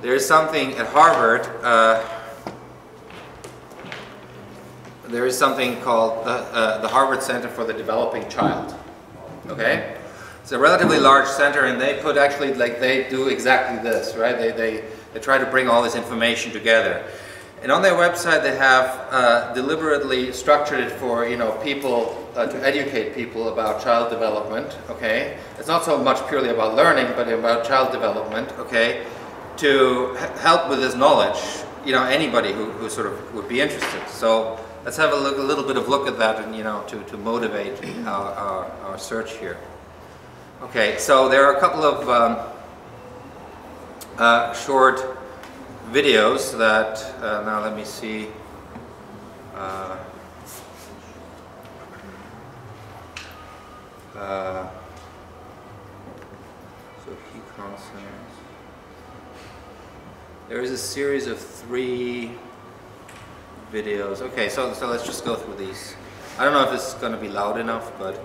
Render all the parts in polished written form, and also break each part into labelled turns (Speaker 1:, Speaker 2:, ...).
Speaker 1: There is something at Harvard, there is something called the Harvard Center for the Developing Child. Okay? It's a relatively large center, and they put actually, like, they do exactly this, right? They try to bring all this information together. And on their website they have deliberately structured it for, you know, people, to educate people about child development, okay? It's not so much purely about learning, but about child development, okay? To help with this knowledge, you know, anybody who sort of would be interested. So let's have a little bit of look at that, and, you know, to motivate our search here. Okay, so there are a couple of short videos that, now let me see, so key concepts. There is a series of 3 videos. Okay, so let's just go through these. I don't know if this is going to be loud enough, but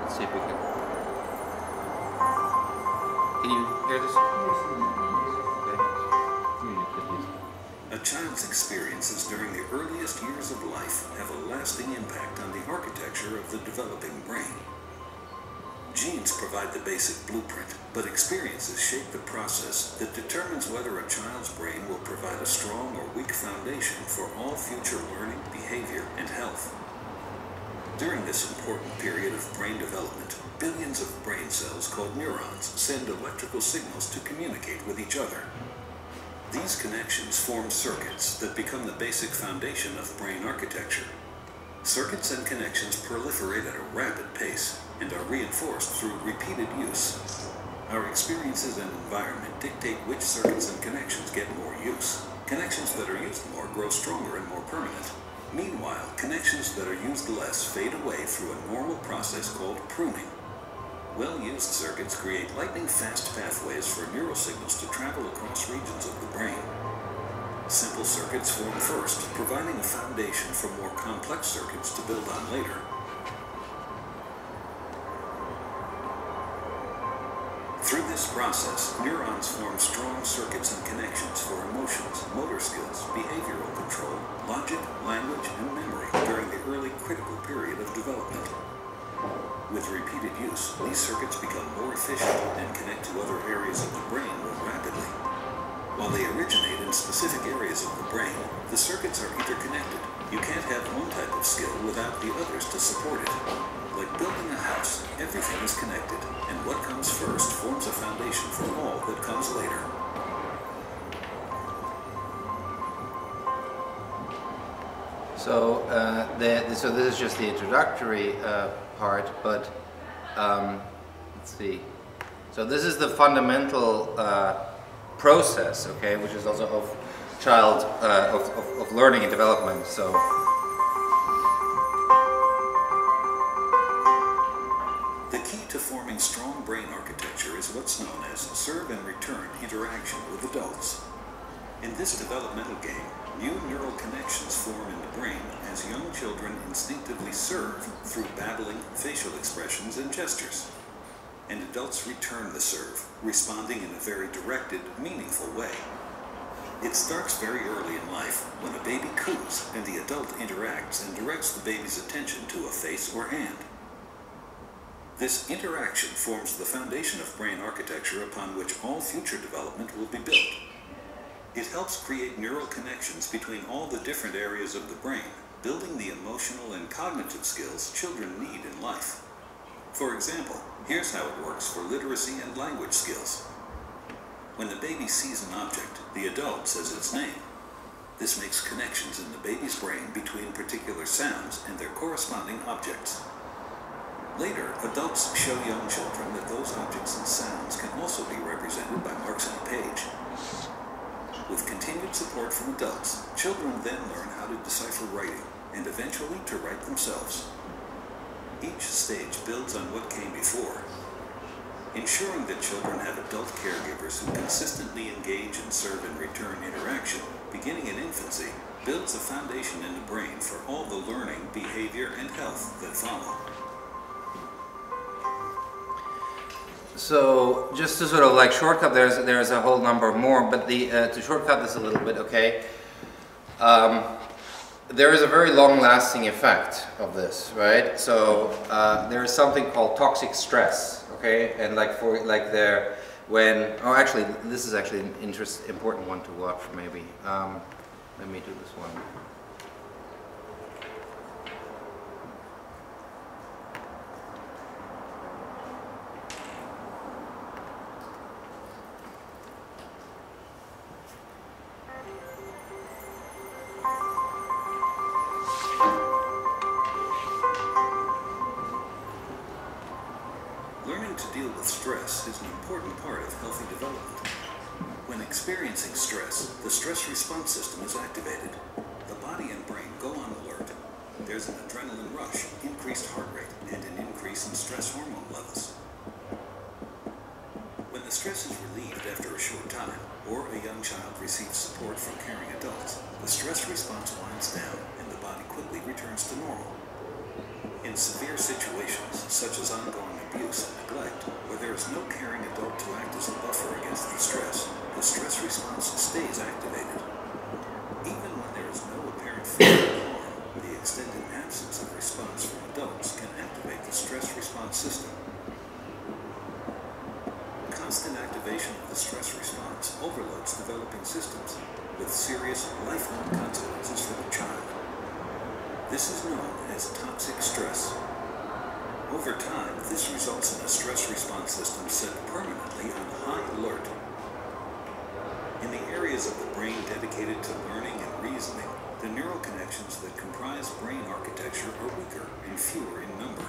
Speaker 1: let's see if we can. Can you hear this?
Speaker 2: A child's experiences during the earliest years of life have a lasting impact on the architecture of the developing brain. Genes provide the basic blueprint, but experiences shape the process that determines whether a child's brain will provide a strong or weak foundation for all future learning, behavior, and health. During this important period of brain development, billions of brain cells called neurons send electrical signals to communicate with each other. These connections form circuits that become the basic foundation of brain architecture. Circuits and connections proliferate at a rapid pace and are reinforced through repeated use. Our experiences and environment dictate which circuits and connections get more use. Connections that are used more grow stronger and more permanent. Meanwhile, connections that are used less fade away through a normal process called pruning. Well-used circuits create lightning-fast pathways for neural signals to travel across regions of the brain. Simple circuits form first, providing a foundation for more complex circuits to build on later. Through this process, neurons form strong circuits and connections for emotions, motor skills, behavioral control, logic, language, and memory during the early critical period of development. With repeated use, these circuits become more efficient and connect to other areas of the brain more rapidly. While they originate in specific areas of the brain, the circuits are interconnected. You can't have one type of skill without the others to support it. Like building a house, everything is connected, and what comes first forms a foundation for all that comes later.
Speaker 1: So, so this is just the introductory part, but let's see. So this is the fundamental process, okay, which is also of child of learning and development. So.
Speaker 2: The key to forming strong brain architecture is what's known as serve and return interaction with adults. In this developmental game, new neural connections form in the brain as young children instinctively serve through babbling, facial expressions, and gestures. And adults return the serve, responding in a very directed, meaningful way. It starts very early in life when a baby coos and the adult interacts and directs the baby's attention to a face or hand. This interaction forms the foundation of brain architecture upon which all future development will be built. It helps create neural connections between all the different areas of the brain, building the emotional and cognitive skills children need in life. For example, here's how it works for literacy and language skills. When the baby sees an object, the adult says its name. This makes connections in the baby's brain between particular sounds and their corresponding objects. Later, adults show young children that those objects and sounds can also be represented by marks on a page. With continued support from adults, children then learn how to decipher writing and eventually to write themselves. Each stage builds on what came before. Ensuring that children have adult caregivers who consistently engage in serve and return interaction, beginning in infancy, builds a foundation in the brain for all the learning, behavior, and health that follow.
Speaker 1: So just to sort of like shortcut, there's a whole number more, but to shortcut this a little bit, okay. There is a very long-lasting effect of this, right? So there is something called toxic stress, okay, and actually this is actually an important one to watch maybe. Let me do this one.
Speaker 2: Learning to deal with stress is an important part of healthy development. When experiencing stress, the stress response system is activated. The body and brain go on alert. There's an adrenaline rush, increased heart rate, and an increase in stress hormone levels. When the stress is relieved after a short time, or a young child receives support from caring adults, the stress response winds down and the body quickly returns to normal. In severe situations, such as ongoing abuse and neglect, where there is no caring adult to act as a buffer against the stress response stays activated. Even when there is no apparent fear of harm, the extended absence of response from adults can activate the stress response system. Constant activation of the stress response overloads developing systems, with serious lifelong consequences for the child. This is known as toxic stress. Over time, this results in a stress response system set permanently on high alert. In the areas of the brain dedicated to learning and reasoning, the neural connections that comprise brain architecture are weaker and fewer in number.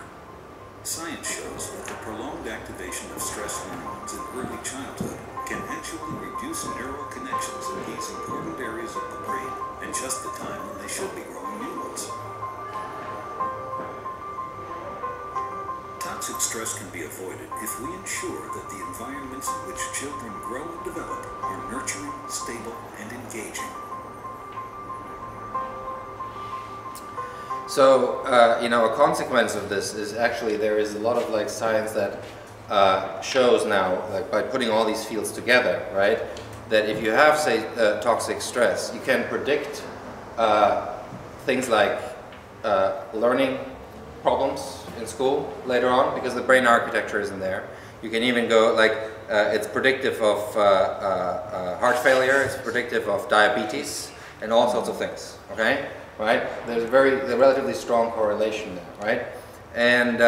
Speaker 2: Science shows that the prolonged activation of stress hormones in early childhood can actually reduce neural connections in these important areas of the brain and just the time when they should be growing new ones. Toxic stress can be avoided if we ensure that the environments in which children grow and develop are nurturing, stable, and engaging.
Speaker 1: So, a consequence of this is actually there is a lot of like science that shows now, like by putting all these fields together, right, that if you have, say, toxic stress, you can predict things like learning problems in school later on because the brain architecture isn't there. You can even go like it's predictive of heart failure, it's predictive of diabetes, and all sorts of things. Okay, right? There's a relatively strong correlation there, right? And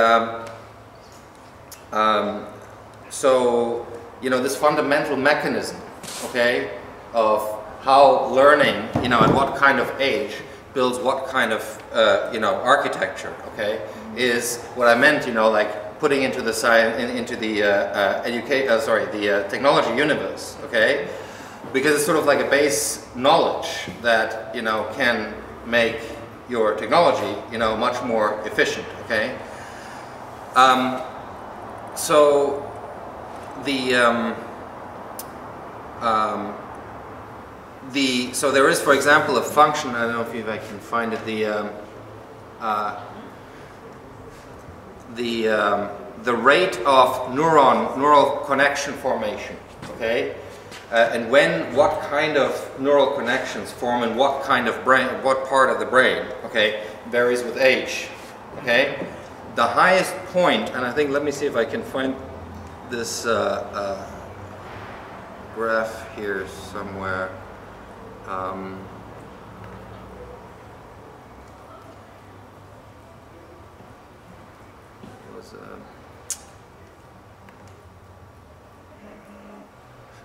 Speaker 1: so this fundamental mechanism, okay, of how learning, at what kind of age builds what kind of architecture, okay, is what I meant, like putting into the science, into the technology universe, okay, because it's sort of like a base knowledge that can make your technology much more efficient, okay. So so there is, for example, a function. I don't know if I can find it. The rate of neural connection formation. Okay, and what kind of neural connections form in what kind of brain, what part of the brain. Okay, varies with age. Okay, the highest point, and I think let me see if I can find this graph here somewhere.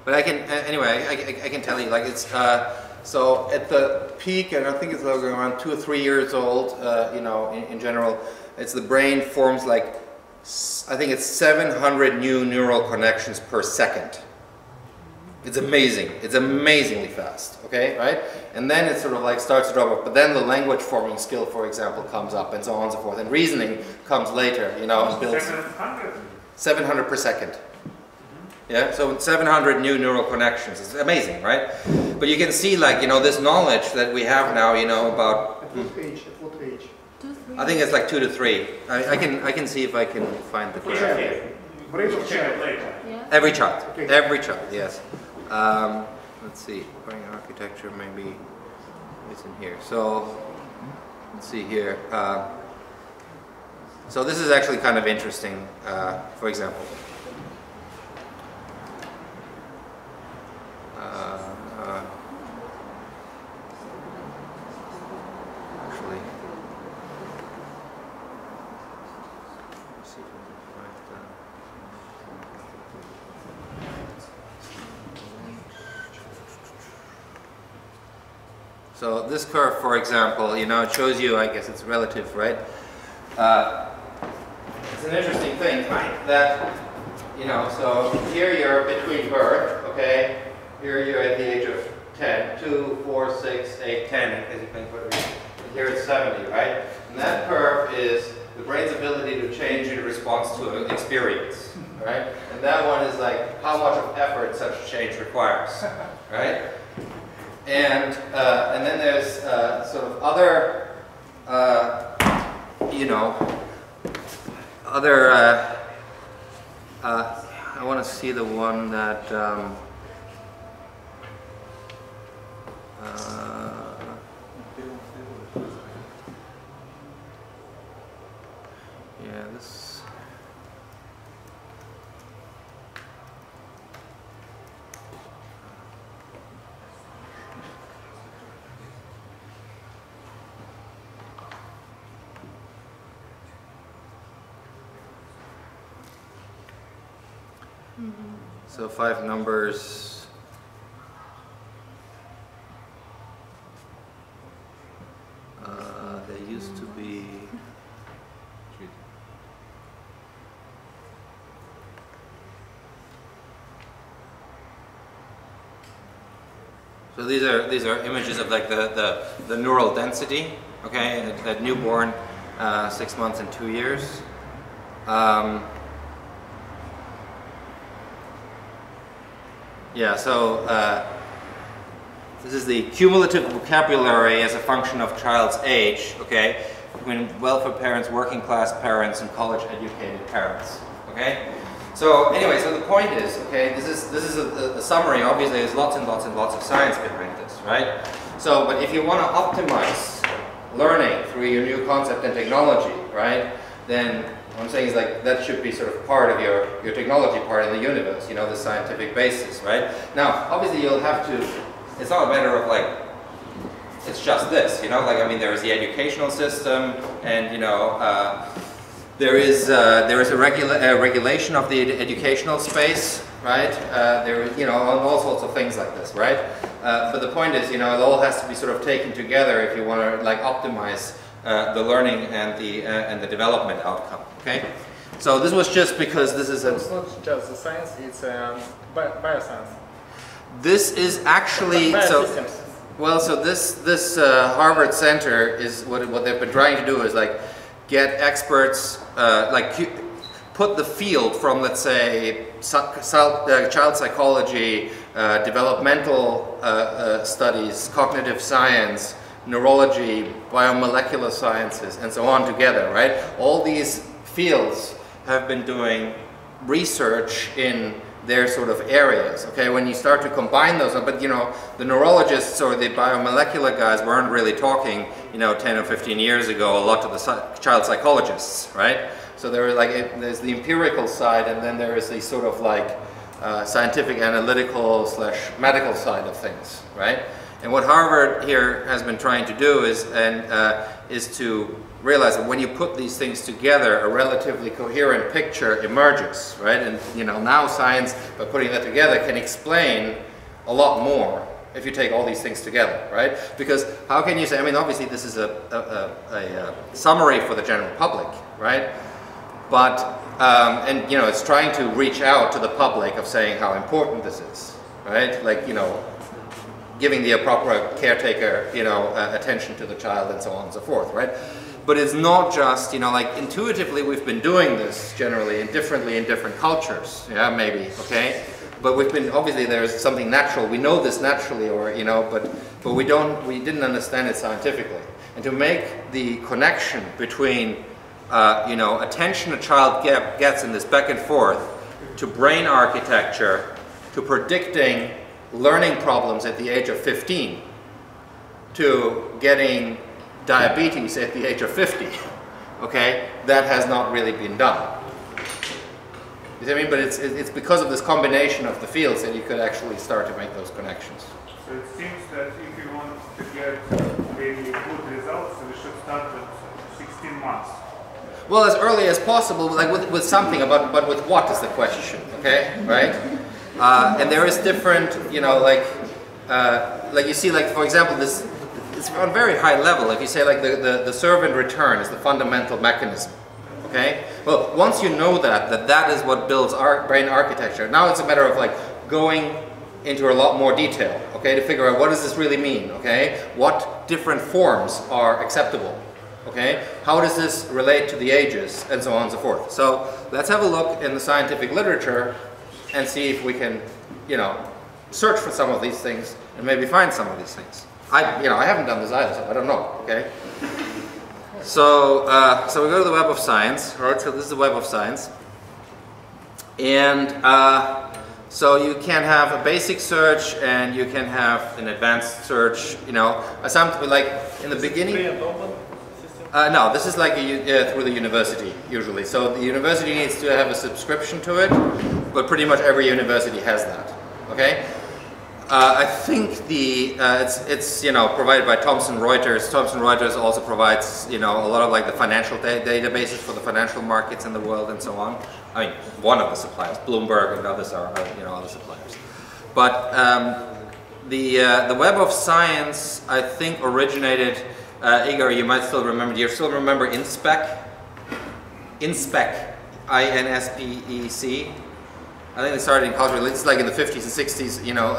Speaker 1: But I can anyway. I can tell you, like it's so at the peak, and I think it's like around 2 or 3 years old. In general, it's the brain forms like I think it's 700 new neural connections per second. It's amazing. It's amazingly fast. Okay, right? And then it sort of like starts to drop off. But then the language forming skill, for example, comes up, and so on and so forth. And reasoning comes later. And builds 700 per second. Yeah, so 700 new neural connections. It's amazing, right? But you can see, like, this knowledge that we have now, about.
Speaker 3: At what age? At what age?
Speaker 1: I think it's like 2 to 3. I can see if I can find the graph.
Speaker 3: Breed of child.
Speaker 4: Yeah.
Speaker 1: Every child.
Speaker 3: Okay.
Speaker 1: Every child. Yes. Let's see. Brain architecture maybe it's in here. So let's see here. So this is actually kind of interesting. For example. Actually. Let's see if we can find So this curve, for example, you know, it shows you, I guess it's relative, right? It's an interesting thing, right? That, you know, so here you're between birth, okay? Here you're at the age of 10, 2, 4, 6, 8, 10, as you can put it. And here it's 70, right? And that curve is the brain's ability to change in response to an experience, right? And that one is like how much of effort such change requires, right? And then there's sort of other, you know, other. I want to see the one that. Yeah, this. So 5 numbers. They used to be. So these are images of like the neural density, okay, at newborn, 6 months and 2 years. Yeah, so this is the cumulative vocabulary as a function of child's age, okay, between welfare parents, working class parents, and college educated parents, okay? So anyway, so the point is, okay, this is a summary. Obviously, there's lots and lots and lots of science behind this, right? So, but if you want to optimize learning through your new concept and technology, right, then what I'm saying is like that should be sort of part of your technology part in the universe, you know, the scientific basis, right? Now, obviously you'll have to, it's not a matter of like, it's just this, you know, like, I mean, there is the educational system and, you know, there is a regulation of the educational space, right? There is, you know, all sorts of things like this, right? But the point is, you know, it all has to be sort of taken together if you want to like optimize the learning and the development outcome. Okay, so this was just because this is a.
Speaker 3: It's not just the science; it's bioscience.
Speaker 1: This is actually so. Well, so this Harvard Center is what they've been trying to do is like get experts put the field from, let's say, child psychology, developmental studies, cognitive science, neurology, biomolecular sciences, and so on together, right? All these fields have been doing research in their sort of areas, okay? When you start to combine those, but you know, the neurologists or the biomolecular guys weren't really talking, you know, 10 or 15 years ago, a lot to the child psychologists, right? So there are like, there's the empirical side, and then there is the sort of like scientific, analytical / medical side of things, right? And what Harvard here has been trying to do is to realize that when you put these things together, a relatively coherent picture emerges, right? And you know, now science, by putting that together, can explain a lot more if you take all these things together, right? Because how can you say, I mean, obviously this is a summary for the general public, right? But, and you know, it's trying to reach out to the public of saying how important this is, right? Like, you know, giving the appropriate caretaker, you know, attention to the child and so on and so forth, right? But it's not just, you know, like intuitively we've been doing this generally and differently in different cultures, yeah, maybe, okay? But we've been, obviously there's something natural, we know this naturally, or, you know, but we didn't understand it scientifically. And to make the connection between you know, attention a child gets in this back and forth to brain architecture, to predicting learning problems at the age of 15, to getting diabetes at the age of 50, okay, that has not really been done. You see what I mean? But it's because of this combination of the fields that you could actually start to make those connections.
Speaker 4: So it seems that if you want to get maybe good results, we should start with 16 months.
Speaker 1: Well, as early as possible, like with something, but with what is the question, okay, right? And there is different, you know, like you see, like for example, this it's on very high level. If you say like the serve and return is the fundamental mechanism, okay? Well, once you know that is what builds our brain architecture. Now it's a matter of like going into a lot more detail, okay, to figure out what does this really mean, okay? What different forms are acceptable? Okay, how does this relate to the ages, and so on and so forth. So let's have a look in the scientific literature and see if we can, you know, search for some of these things and maybe find some of these things. I haven't done this either, so I don't know. Okay. So we go to the Web of Science, right? So this is the Web of Science, and so you can have a basic search and you can have an advanced search. You know, something like in the beginning. No, this is like through the university usually. So the university needs to have a subscription to it, but pretty much every university has that. Okay, I think it's you know, provided by Thomson Reuters. Thomson Reuters also provides, you know, a lot of like the financial databases for the financial markets in the world and so on. I mean, one of the suppliers, Bloomberg, and others are you know, other suppliers. But the Web of Science, I think, originated. Igor, you might still remember. Do you still remember InSpec? InSpec, INSPEC. I think it started in college. It's like in the 50s and 60s. You know,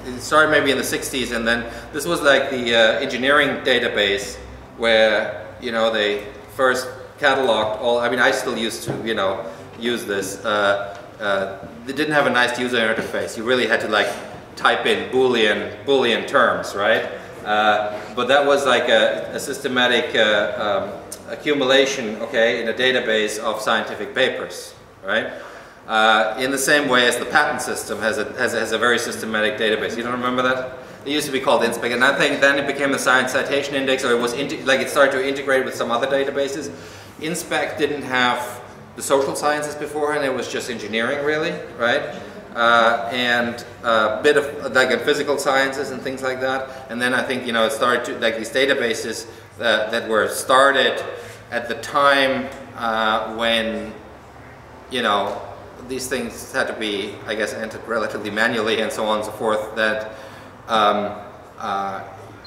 Speaker 1: it started maybe in the 60s, and then this was like the engineering database where, you know, they first cataloged all. I mean, I still used to, you know, use this. They didn't have a nice user interface. You really had to like type in Boolean terms, right? But that was like a systematic accumulation, okay, in a database of scientific papers, right? In the same way as the patent system has a very systematic database. You don't remember that? It used to be called InSpec, and I think then it became the Science Citation Index, or it was it started to integrate with some other databases. InSpec didn't have the social sciences beforehand; it was just engineering, really, right? And a bit of like physical sciences and things like that. And then I think, you know, it started to, like these databases that were started at the time when, you know, these things had to be, I guess, entered relatively manually and so on and so forth, that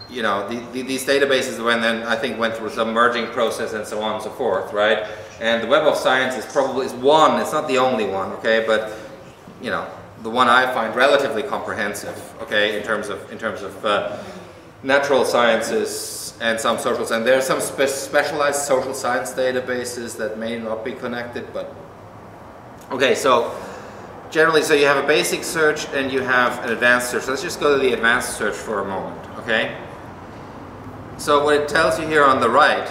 Speaker 1: you know, these databases then I think went through some merging process and so on and so forth, right? And the Web of Science is probably one, it's not the only one, okay, but you know, the one I find relatively comprehensive, okay, in terms of natural sciences and some social science. There are some specialized social science databases that may not be connected, but okay. So generally, so you have a basic search and you have an advanced search. Let's just go to the advanced search for a moment, okay? So what it tells you here on the right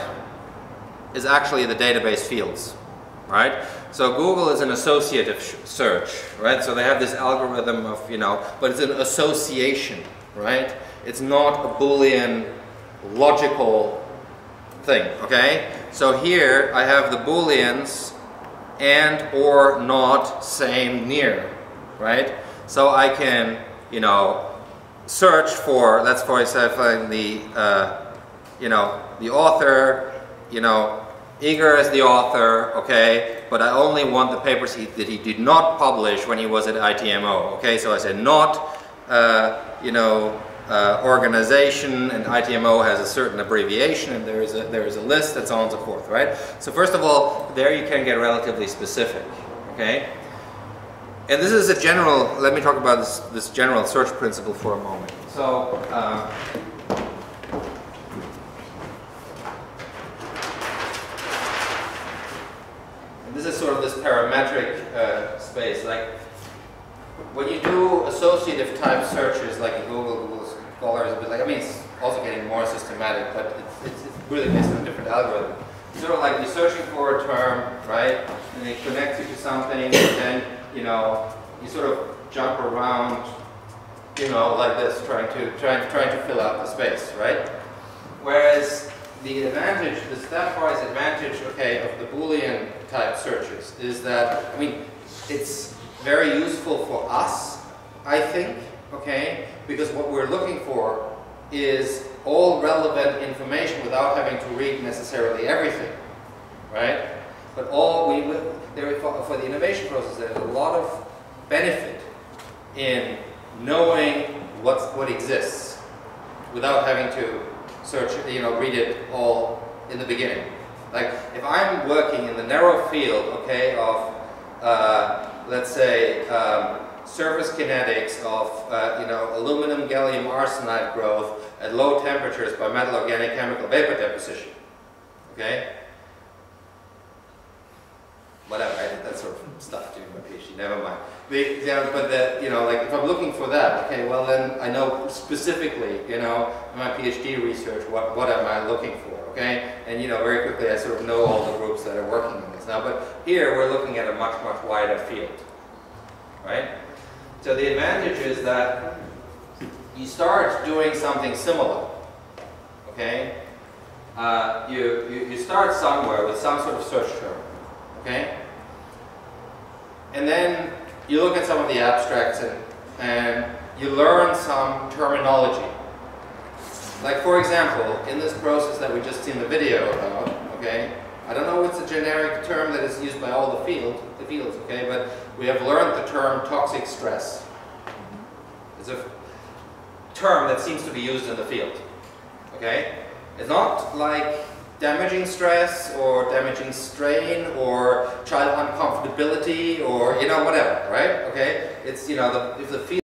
Speaker 1: is actually the database fields, right? So Google is an associative search, right? So they have this algorithm of, you know, but it's an association, right? It's not a Boolean logical thing, okay? So here I have the Booleans and, or, not, same, near, right? So I can, you know, search for, let's for example, find the, you know, the author, you know, Igor is the author, okay, but I only want the papers that he did not publish when he was at ITMO, okay, so I said not, you know, organization, and ITMO has a certain abbreviation, and there is a list, and so on and so forth, right? So first of all, there you can get relatively specific, okay? And this is a general, let me talk about this general search principle for a moment. So, this is sort of this parametric space. Like when you do associative type searches, like in Google Scholar is a bit like, I mean, it's also getting more systematic, but it's really based on a different algorithm. sort of like you're searching for a term, right? And it connects you to something, and then, you know, you sort of jump around, you know, like this, trying to fill out the space, right? Whereas the advantage, the stepwise advantage, okay, of the Boolean type searches is that, I mean, it's very useful for us, I think, okay, because what we're looking for is all relevant information without having to read necessarily everything, right? But all we will, for the innovation process, there's a lot of benefit in knowing what exists without having to search, you know, read it all in the beginning. Like if I'm working in the narrow field, okay, of let's say surface kinetics of you know, aluminum gallium arsenide growth at low temperatures by metal organic chemical vapor deposition, okay. Whatever, I did that sort of stuff during my PhD, never mind. You know, like if I'm looking for that, okay, well then I know specifically, you know, in my PhD research, what am I looking for, okay? And you know, very quickly I sort of know all the groups that are working on this now, but here we're looking at a much, much wider field, right? So the advantage is that you start doing something similar, okay? You start somewhere with some sort of search term. Okay? And then you look at some of the abstracts and you learn some terminology. Like for example, in this process that we just seen the video about, okay? I don't know what's a generic term that is used by all the fields, okay? But we have learned the term toxic stress. It's a term that seems to be used in the field, okay? It's not like damaging stress or damaging strain or child uncomfortability or, you know, whatever, right? Okay? It's, you know, if the field